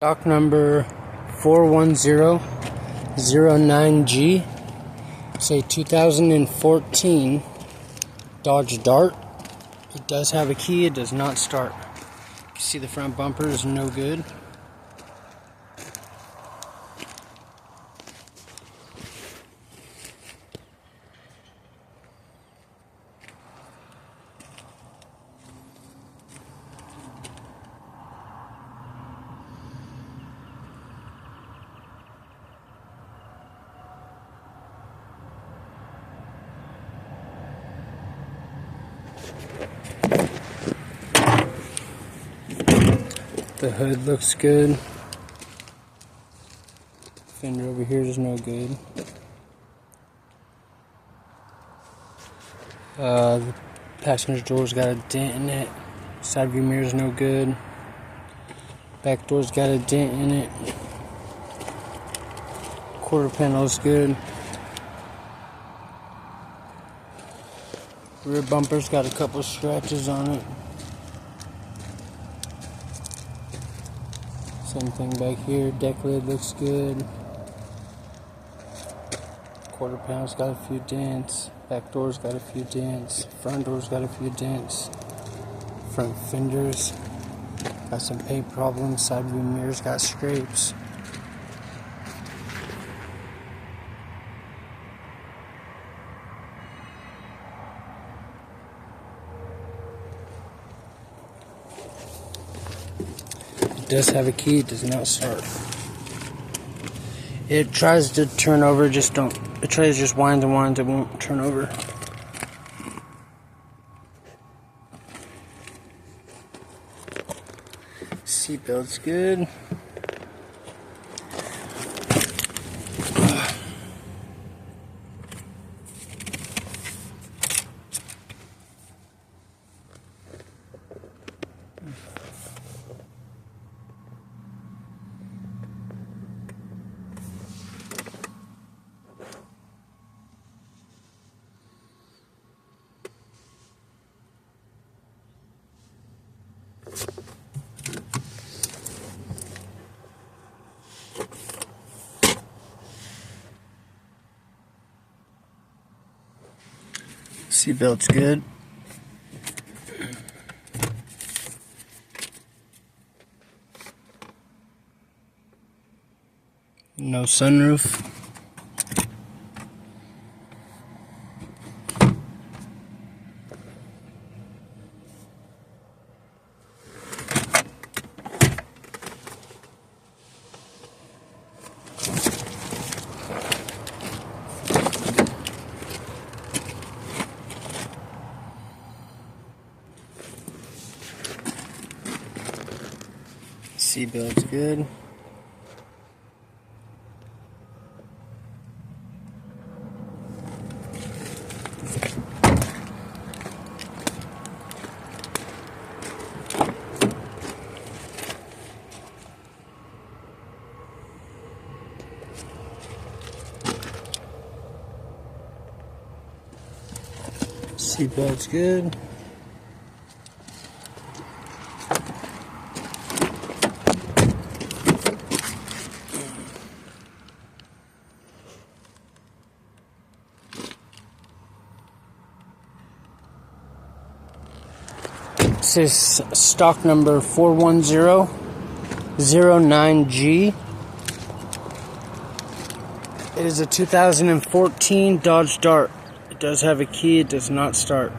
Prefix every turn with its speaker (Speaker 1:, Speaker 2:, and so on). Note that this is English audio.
Speaker 1: Stock number 41009G. It's a 2014 Dodge Dart. It does have a key, it does not start. You can see the front bumper is no good. The hood looks good. Fender over here is no good. The passenger door's got a dent in it. Side view mirror's no good. Back door's got a dent in it. Quarter panel's good. Rear bumper's got a couple scratches on it. Same thing back here. Deck lid looks good. Quarter panel's got a few dents. Back door's got a few dents. Front door's got a few dents. Front fenders got some paint problems. Side view mirror's got scrapes. It does have a key, it does not start. It tries to turn over, it tries to just winds and winds, it won't turn over. Seatbelt's good. Seatbelt's good. No sunroof. Seatbelt's good. Seatbelt's good. This is stock number 41009G. It is a 2014 Dodge Dart. It does have a key, it does not start.